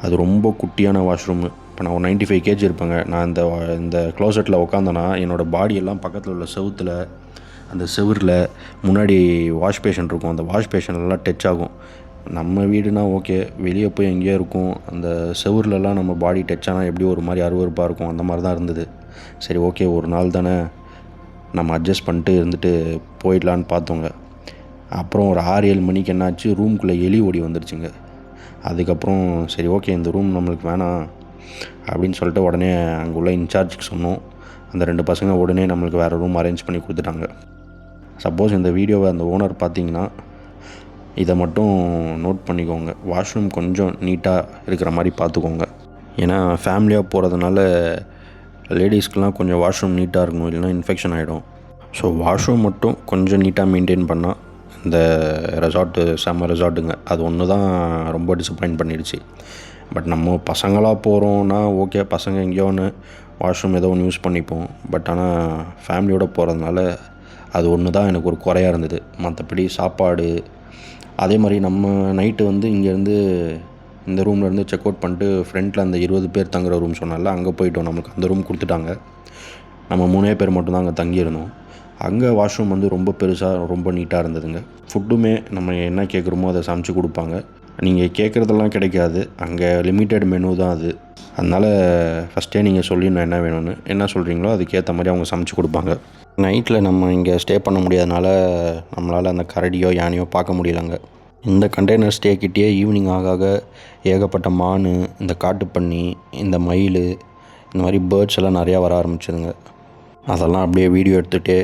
Speaker 2: அது ரொம்ப குட்டியான வாஷ்ரூமு. இப்போ நான் ஒரு 95 kg இருப்பேங்க. நான் இந்த க்ளோசெட்டில் உட்காந்தேன்னா என்னோடய பாடியெல்லாம் பக்கத்தில் உள்ள செவுத்தில் அந்த செவுரில் முன்னாடி வாஷ் பேஷன் இருக்கும், அந்த வாஷ் பேஷன்லாம் டச் ஆகும். நம்ம வீடுனா ஓகே, வெளியே போய் எங்கேயோ இருக்கும், அந்த செவுர்லலாம் நம்ம பாடி டச் ஆனால் எப்படி ஒரு மாதிரி அருவருப்பாக இருக்கும், அந்த மாதிரி தான் இருந்தது. சரி ஓகே, ஒரு நாள் தானே நம்ம அட்ஜஸ்ட் பண்ணிட்டு இருந்துட்டு போயிடலான்னு பார்த்தோங்க. அப்புறம் ஒரு 6-7 மணிக்கு என்னாச்சு, ரூம்குள்ளே எலி ஓடி வந்துடுச்சுங்க. அதுக்கப்புறம் சரி ஓகே, இந்த ரூம் நம்மளுக்கு வேணாம் அப்படின்னு சொல்லிட்டு உடனே அங்கே உள்ள இன்சார்ஜுக்கு சொன்னோம். அந்த 2 பசங்க உடனே நம்மளுக்கு வேறு ரூம் அரேஞ்ச் பண்ணி கொடுத்துட்டாங்க. சப்போஸ் இந்த வீடியோவை அந்த ஓனர் பார்த்திங்கன்னா இதை மட்டும் நோட் பண்ணிக்கோங்க, வாஷ்ரூம் கொஞ்சம் நீட்டாக இருக்கிற மாதிரி பார்த்துக்கோங்க. ஏன்னா ஃபேமிலியாக போகிறதுனால லேடிஸ்க்கெலாம் கொஞ்சம் வாஷ்ரூம் நீட்டாக இருக்கணும், இல்லைனா இன்ஃபெக்ஷன் ஆகிடும். ஸோ வாஷ்ரூம் மட்டும் கொஞ்சம் நீட்டாக மெயின்டைன் பண்ணால் இந்த ரெசார்ட்டு செம்ம ரெசார்ட்டுங்க. அது ஒன்று தான் ரொம்ப டிசப்பாயிண்ட் பண்ணிடுச்சு. பட் நம்ம பசங்களாக போகிறோன்னா ஓகே, பசங்க எங்கேயோ ஒன்று வாஷ்ரூம் ஏதோ ஒன்று யூஸ் பண்ணிப்போம். பட் ஆனால் ஃபேமிலியோடு போகிறதுனால அது ஒன்று தான் எனக்கு ஒரு குறையாக இருந்தது. மற்றபடி சாப்பாடு, அதே மாதிரி நம்ம நைட்டு வந்து இங்கேருந்து இந்த ரூம்லேருந்து செக் அவுட் பண்ணிட்டு ஃப்ரெண்டில் அந்த 20 பேர் தங்குற ரூம் சொன்னால அங்கே போயிட்டோம். நம்மளுக்கு அந்த ரூம் கொடுத்துட்டாங்க. நம்ம 3 பேர் மட்டும்தான் அங்கே தங்கியிருந்தோம். அங்கே வாஷ்ரூம் வந்து ரொம்ப பெருசாக ரொம்ப நீட்டாக இருந்ததுங்க. ஃபுட்டுமே நம்ம என்ன கேட்குறோமோ அதை சமைச்சு கொடுப்பாங்க. நீங்கள் கேட்குறதெல்லாம் கிடைக்காது, அங்கே லிமிட்டட் மெனு தான் அது. அதனால் ஃபஸ்ட்டே நீங்கள் சொல்லிடணும் என்ன வேணும்னு, என்ன சொல்கிறீங்களோ அதுக்கேற்ற மாதிரி அவங்க சமைச்சு கொடுப்பாங்க. நைட்டில் நம்ம இங்கே ஸ்டே பண்ண முடியாதனால நம்மளால் அந்த கரடியோ யானையோ பார்க்க முடியலைங்க. இந்த கண்டெய்னர் ஸ்டே கிட்டேயே ஈவினிங் ஆக ஏகப்பட்ட மான், இந்த காட்டுப்பன்னி, இந்த மயில், இந்த மாதிரி பேர்ட்ஸ் எல்லாம் நிறையா வர ஆரம்பிச்சதுங்க. அதெல்லாம் அப்படியே வீடியோ எடுத்துகிட்டே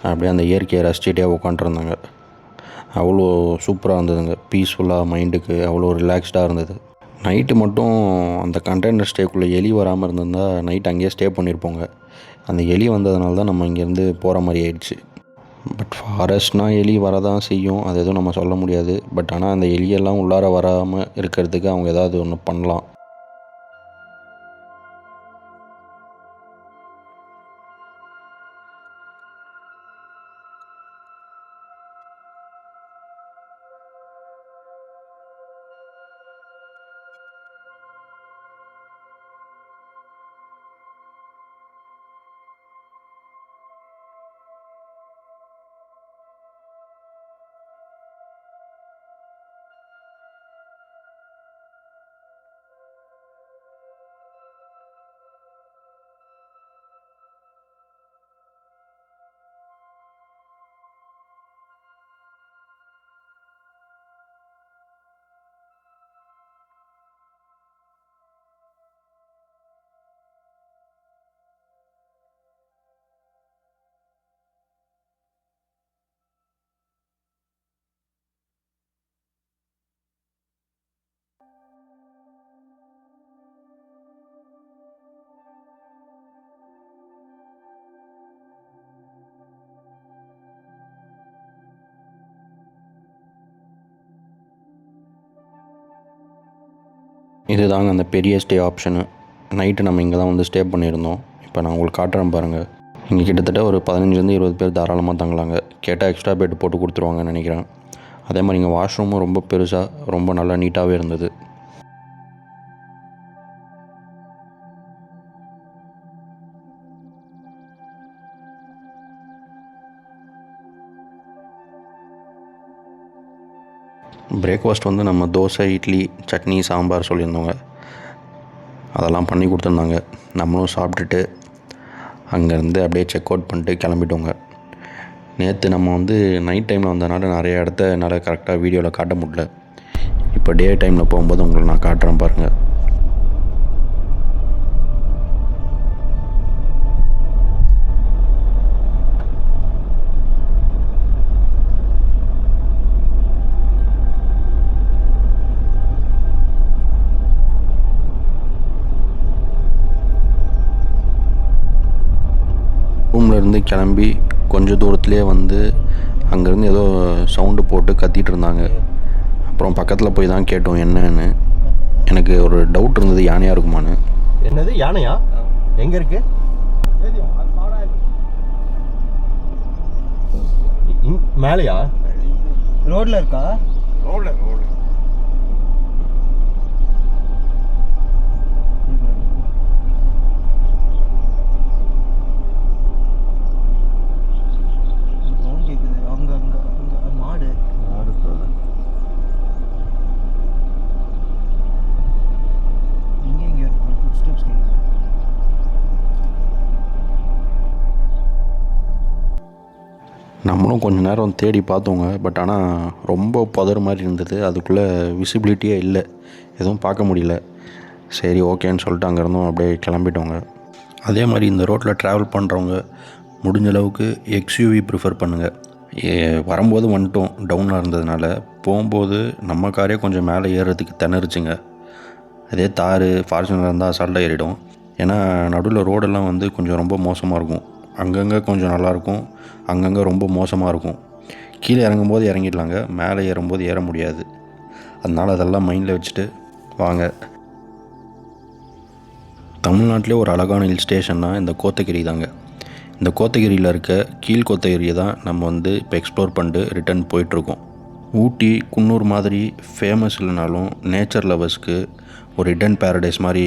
Speaker 2: அப்படியே அந்த இயற்கையை ரசிச்சுட்டே உட்காண்ட்ருந்தாங்க. அவ்வளோ சூப்பராக இருந்ததுங்க, பீஸ்ஃபுல்லாக, மைண்டுக்கு அவ்வளோ ரிலாக்ஸ்டாக இருந்தது. நைட்டு மட்டும் அந்த கண்டெய்னர் ஸ்டேக்குள்ளே எலி வராமல் இருந்திருந்தால் நைட் அங்கேயே ஸ்டே பண்ணியிருப்போங்க. அந்த எலி வந்ததுனால தான் நம்ம இங்கேருந்து போகிற மாதிரி ஆயிடுச்சு. பட் ஃபாரஸ்ட்னால் எலி வரதான் செய்யும், அது எதுவும் நம்ம சொல்ல முடியாது. பட் ஆனால் அந்த எலியெல்லாம் உள்ளார வராமல் இருக்கிறதுக்கு அவங்க ஏதாவது ஒன்று பண்ணலாம். இது தாங்க அந்த பெரிய ஸ்டே ஆப்ஷனு. நைட்டு நம்ம இங்கே தான் வந்து ஸ்டே பண்ணியிருந்தோம். இப்போ நான் உங்களுக்கு காட்டுறேன் பாருங்கள். இங்கே கிட்டத்தட்ட ஒரு 15-20 பேர் தாராளமாக தங்கலாங்க. கேட்டால் எக்ஸ்ட்ரா பெட் போட்டு கொடுத்துருவாங்கன்னு நினைக்கிறேன். அதே மாதிரி இங்கே வாஷ்ரூமும் ரொம்ப பெருசாக ரொம்ப நல்லா நீட்டாகவே இருந்தது. பிரேக்ஃபாஸ்ட் வந்து நம்ம தோசை, இட்லி, சட்னி, சாம்பார் சொல்லியிருந்தோங்க. அதெல்லாம் பண்ணி கொடுத்துருந்தாங்க. நம்மளும் சாப்பிட்டுட்டு அங்கேருந்து அப்படியே செக் அவுட் பண்ணிட்டு கிளம்பிட்டோங்க. நேற்று நம்ம வந்து நைட் டைமில் வந்ததுனால நிறைய இடத்த என்னால் கரெக்டாக வீடியோவில் காட்ட முடியல. இப்போ டே டைமில் போகும்போது உங்களுக்கு நான் காட்டுறேன் பாருங்கள். ரூம்லேருந்து கிளம்பி கொஞ்சம் தூரத்துலேயே வந்து அங்கேருந்து ஏதோ சவுண்டு போட்டு கத்திகிட்டு இருந்தாங்க. அப்புறம் பக்கத்தில் போய் தான் கேட்டோம் என்னன்னு. எனக்கு ஒரு டவுட் இருந்தது, யானையாக இருக்குமான்னு.
Speaker 3: என்னது யானையா? எங்கே இருக்கு? மேலையா? ரோட்ல இருக்கா? ரோட்ல
Speaker 2: நம்மளும் கொஞ்சம் நேரம் தேடி பார்த்தோங்க. பட் ஆனால் ரொம்ப புதர் மாதிரி இருந்தது. அதுக்குள்ளே விசிபிலிட்டியே இல்லை, எதுவும் பார்க்க முடியல. சரி ஓகேன்னு சொல்லிட்டு அங்கேருந்தும் அப்படியே கிளம்பிட்டோங்க. அதே மாதிரி இந்த ரோட்டில் ட்ராவல் பண்ணுறவங்க முடிஞ்ச அளவுக்கு எக்ஸ்யூவி ப்ரிஃபர் பண்ணுங்கள். வரும்போது வந்துட்டோம் டவுனாக இருந்ததுனால, போகும்போது நம்ம காரே கொஞ்சம் மேலே ஏறுறதுக்கு திணறுச்சுங்க. அதே தார் ஃபார்ச்சுனர் இருந்தால் அசால்ட்டாக ஏறிடும். ஏன்னா நடுவில் ரோடெல்லாம் வந்து கொஞ்சம் ரொம்ப மோசமாக இருக்கும். அங்கங்கே கொஞ்சம் நல்லாயிருக்கும், அங்கங்கே ரொம்ப மோசமாக இருக்கும். கீழே இறங்கும்போது இறங்கிடலாங்க, மேலே ஏறும்போது ஏற முடியாது. அதனால் அதெல்லாம் மைண்டில் வச்சுட்டு வாங்க. தமிழ்நாட்டிலே ஒரு அழகான ஹில் ஸ்டேஷன்னா இந்த கோத்தகிரி தாங்க. இந்த கோத்தகிரியில் இருக்க கீழ் கோத்தகிரியை தான் நம்ம வந்து இப்போ எக்ஸ்ப்ளோர் பண்ணிட்டு ரிட்டர்ன் போயிட்டுருக்கோம். ஊட்டி குன்னூர் மாதிரி ஃபேமஸ் இல்லைனாலும் நேச்சர் லவர்ஸ்க்கு ஒரு ஹிடன் பேரடைஸ் மாதிரி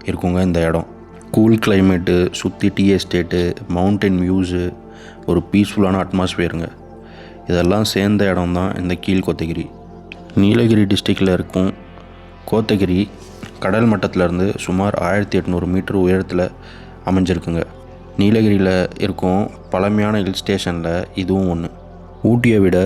Speaker 2: இருக்குங்க இந்த இடம். கூல் கிளைமேட்டு, சுற்றி டீ எஸ்டேட்டு, மவுண்டன் வியூஸு, ஒரு பீஸ்ஃபுல்லான அட்மாஸ்பியருங்க. இதெல்லாம் சேர்ந்த இடம் தான் இந்த கீழ் கோத்தகிரி. நீலகிரி டிஸ்ட்ரிக்டில் இருக்கும் கோத்தகிரி கடல் மட்டத்திலேருந்து சுமார் 1800 மீட்டர் உயரத்தில் அமைஞ்சிருக்குங்க. நீலகிரியில் இருக்கும் பழமையான ஹில் ஸ்டேஷனில் இதுவும் ஒன்று. ஊட்டியை விட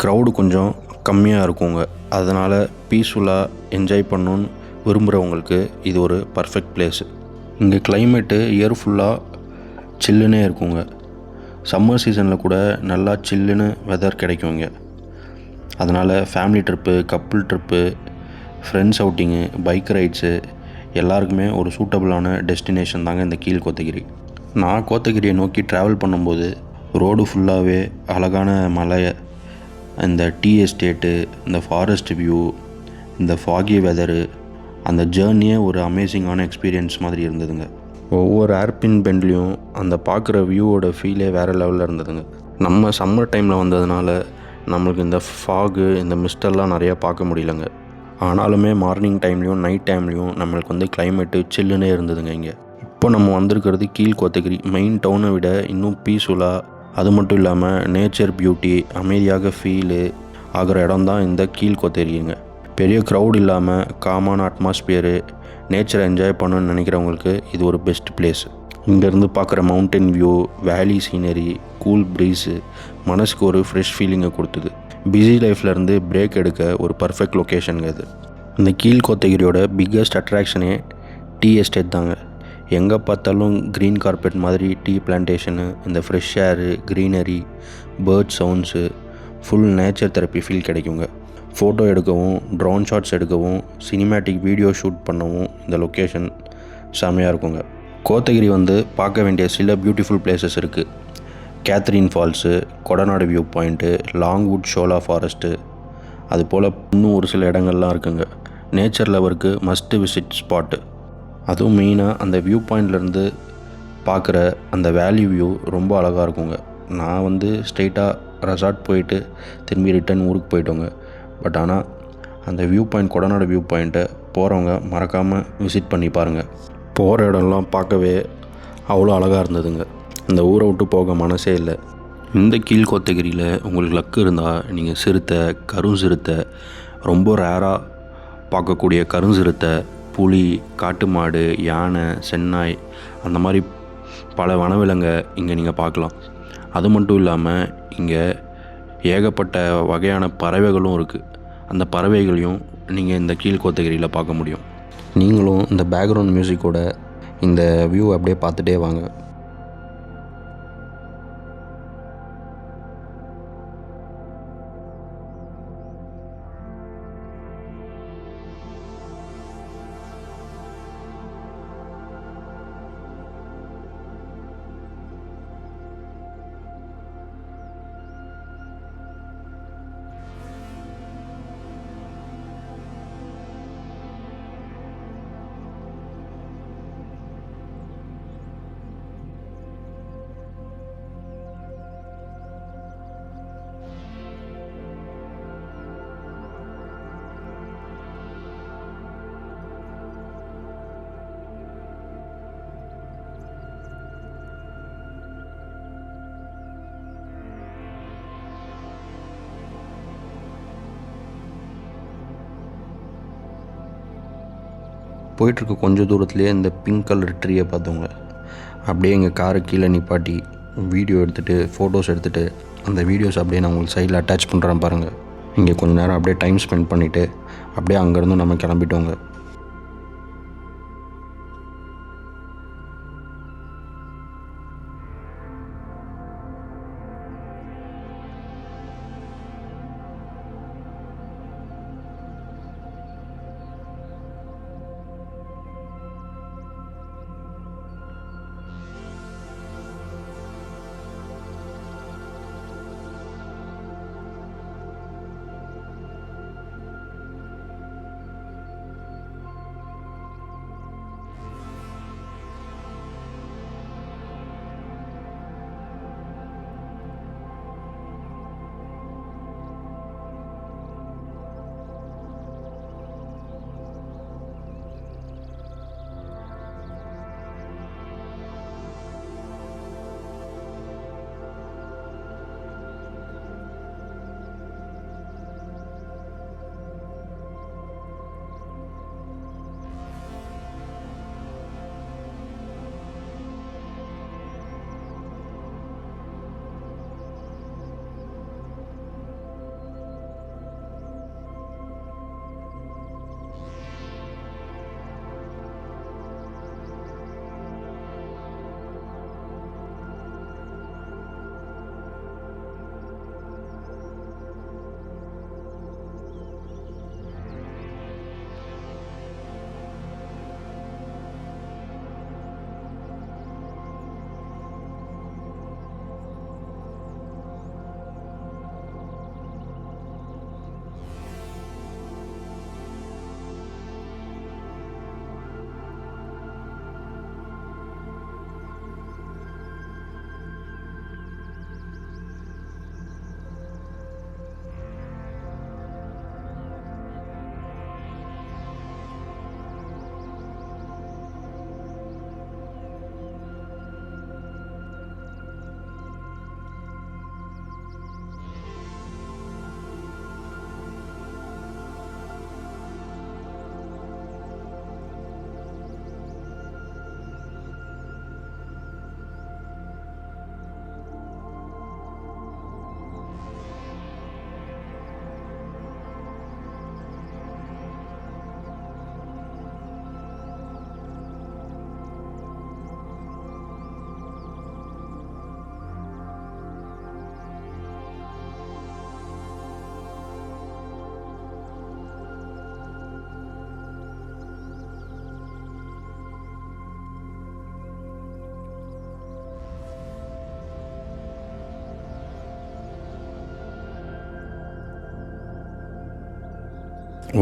Speaker 2: க்ரௌடு கொஞ்சம் கம்மியாக இருக்குங்க. அதனால் பீஸ்ஃபுல்லாக என்ஜாய் பண்ணணுன்னு விரும்புகிறவங்களுக்கு இது ஒரு பர்ஃபெக்ட் பிளேஸு. இங்கே கிளைமேட்டு இயர் ஃபுல்லாக சில்லுன்னே இருக்குங்க. சம்மர் சீசனில் கூட நல்லா சில்லுன்னு வெதர் கிடைக்குங்க. அதனால் family trip, couple trip, friends outing, bike rights எல்லாருக்குமே ஒரு சூட்டபுளான டெஸ்டினேஷன் தாங்க இந்த கீழ் கோத்தகிரி. நான் கோத்தகிரியை நோக்கி ட்ராவல் பண்ணும்போது ரோடு ஃபுல்லாகவே அழகான மலை, இந்த டீ எஸ்டேட்டு, இந்த ஃபாரஸ்ட் வியூ, இந்த ஃபாகி வெதரு, அந்த ஜேர்னியே ஒரு அமேசிங்கான எக்ஸ்பீரியன்ஸ் மாதிரி இருந்ததுங்க. ஒவ்வொரு ஏர்பின் பெண்ட்லேயும் அந்த பார்க்குற வியூவோட ஃபீலே வேறு லெவலில் இருந்ததுங்க. நம்ம சம்மர் டைமில் வந்ததுனால நம்மளுக்கு இந்த ஃபாகு, இந்த மிஸ்டெல்லாம் நிறையா பார்க்க முடியலங்க. ஆனாலுமே மார்னிங் டைம்லேயும் நைட் டைம்லேயும் நம்மளுக்கு வந்து கிளைமேட்டு சில்லுன்னே இருந்ததுங்க. இங்கே இப்போ நம்ம வந்திருக்கிறது கீழ் கோத்தகிரி. மெயின் டவுனை விட இன்னும் பீஸ்ஃபுல்லாக, அது மட்டும் இல்லாமல் நேச்சர் பியூட்டி, அமைதியாக ஃபீலு ஆகிற இடம் தான் இந்த கீழ் கோத்தகிரிங்க. பெரிய க்ரௌட் இல்லாமல் காமான அட்மாஸ்பியரு, நேச்சரை என்ஜாய் பண்ணணுன்னு நினைக்கிறவங்களுக்கு இது ஒரு பெஸ்ட் பிளேஸ். இங்கேருந்து பார்க்குற மவுண்டன் வியூ, வேலி சீனரி, கூல் ப்ரீஸு மனசுக்கு ஒரு ஃப்ரெஷ் ஃபீலிங்கை கொடுத்தது. பிஸி லைஃப்லேருந்து பிரேக் எடுக்க ஒரு பர்ஃபெக்ட் லொக்கேஷனுங்க இது. இந்த கீழ் கோத்தகிரியோட பிக்கஸ்ட் அட்ராக்ஷனே டீ எஸ்டேட் தாங்க. எங்கே பார்த்தாலும் க்ரீன் கார்பெட் மாதிரி டீ பிளான்டேஷனு, இந்த fresh air, greenery, bird sounds, full nature therapy feel கிடைக்குங்க. ஃபோட்டோ எடுக்கவும், ட்ரோன் ஷாட்ஸ் எடுக்கவும், சினிமேட்டிக் வீடியோ ஷூட் பண்ணவும் இந்த லொக்கேஷன் செம்மையாக இருக்குங்க. கோத்தகிரி வந்து பார்க்க வேண்டிய சில பியூட்டிஃபுல் பிளேசஸ் இருக்குது. Catherine falls, Kodanad view point, Longwood Shola forest, அதுபோல் இன்னும் ஒரு சில இடங்கள்லாம் இருக்குங்க. நேச்சர் லவருக்கு மஸ்ட்டு விசிட் ஸ்பாட்டு. அதுவும் மெயினாக அந்த வியூ பாயிண்ட்லேருந்து பார்க்குற அந்த வேலி வியூ ரொம்ப அழகாக இருக்குங்க. நான் வந்து ஸ்ட்ரெயிட்டாக ரெசார்ட் போயிட்டு திரும்பி ரிட்டன் ஊருக்கு போயிட்டோங்க. பட் ஆனால் அந்த வியூ பாயிண்ட், கொடநாடு வியூ பாயிண்ட்டை போகிறவங்க மறக்காமல் விசிட் பண்ணி பாருங்கள். போகிற இடம்லாம் பார்க்கவே அவ்வளோ அழகாக இருந்ததுங்க. இந்த ஊரை விட்டு போக மனசே இல்லை. இந்த கீழ் கோத்தகிரியில் உங்களுக்கு லக்கு இருந்தால் நீங்கள் சிறுத்தை, கருஞ்சிறுத்தை, ரொம்ப ரேராக பார்க்கக்கூடிய கருஞ்சிறுத்தை, புலி, காட்டு மாடு, யானை, சென்னாய், அந்த மாதிரி பல வனவிலங்கை இங்கே நீங்கள் பார்க்கலாம். அது மட்டும் இல்லாமல் இங்கே ஏகப்பட்ட வகையான பறவைகளும் இருக்குது. அந்த பறவைகளையும் நீங்கள் இந்த கீழ் கோத்தகிரியில் பார்க்க முடியும். நீங்களும் இந்த பேக்ரவுண்ட் மியூசிக்கோட இந்த வியூ அப்படியே பார்த்துட்டே வாங்க. போயிட்டுருக்க கொஞ்சம் தூரத்துலேயே இந்த பிங்க் கலர் ட்ரீயை பார்த்தோங்க. அப்படியே எங்கள் காரை கீழே நிப்பாட்டி வீடியோ எடுத்துகிட்டு ஃபோட்டோஸ் எடுத்துகிட்டு அந்த வீடியோஸ் அப்படியே நான் உங்களுக்கு சைடில் அட்டாச் பண்ணுறேன் பாருங்கள். இங்கே கொஞ்சம் நேரம் அப்படியே டைம் ஸ்பெண்ட் பண்ணிவிட்டு அப்படியே அங்கேருந்து நம்ம கிளம்பிட்டோங்க.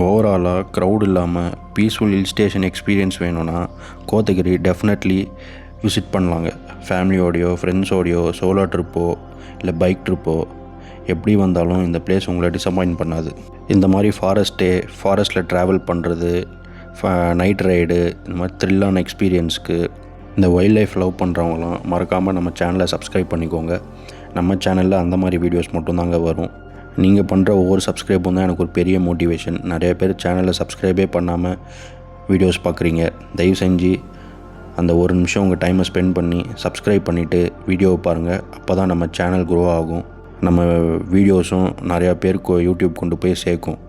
Speaker 2: ஓவராலாக க்ரௌட் இல்லாமல் பீஸ்ஃபுல் ஹில் ஸ்டேஷன் எக்ஸ்பீரியன்ஸ் வேணும்னா கோத்தகிரி டெஃபினெட்லி விசிட் பண்ணலாங்க. ஃபேமிலியோடையோ ஃப்ரெண்ட்ஸோடையோ சோலோ ட்ரிப்போ இல்லை பைக் ட்ரிப்போ எப்படி வந்தாலும் இந்த பிளேஸ் உங்களை டிசப்பாயின்ட் பண்ணாது. இந்த மாதிரி ஃபாரஸ்ட்டில் ட்ராவல் பண்ணுறது, நைட் ரைடு, இந்த மாதிரி த்ரில்லான எக்ஸ்பீரியன்ஸ்க்கு இந்த வைல்ட் லைஃப் லவ் பண்ணுறவங்களாம் மறக்காமல் நம்ம சேனலை சப்ஸ்கிரைப் பண்ணிக்கோங்க. நம்ம சேனலில் அந்த மாதிரி வீடியோஸ் மட்டும்தாங்க வரும். நீங்கள் பண்ணுற ஒவ்வொரு சப்ஸ்கிரைபும் தான் எனக்கு ஒரு பெரிய மோட்டிவேஷன். நிறைய பேர் சேனலை சப்ஸ்கிரைபே பண்ணாமல் வீடியோஸ் பார்க்குறீங்க. தயவு செஞ்சு அந்த ஒரு நிமிஷம் உங்கள் டைமை ஸ்பெண்ட் பண்ணி சப்ஸ்கிரைப் பண்ணிவிட்டு வீடியோவை பாருங்கள். அப்போ தான் நம்ம சேனல் க்ரோ ஆகும், நம்ம வீடியோஸும் நிறையா பேருக்கு யூடியூப் கொண்டு போய் சேர்க்கும்.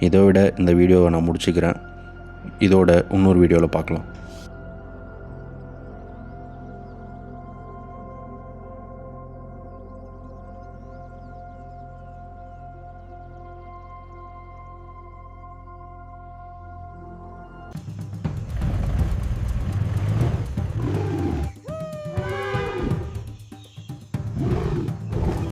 Speaker 2: இதை விட இந்த வீடியோவை நான் முடிச்சுக்கிறேன். இதோட இன்னொரு வீடியோவில் பார்க்கலாம்.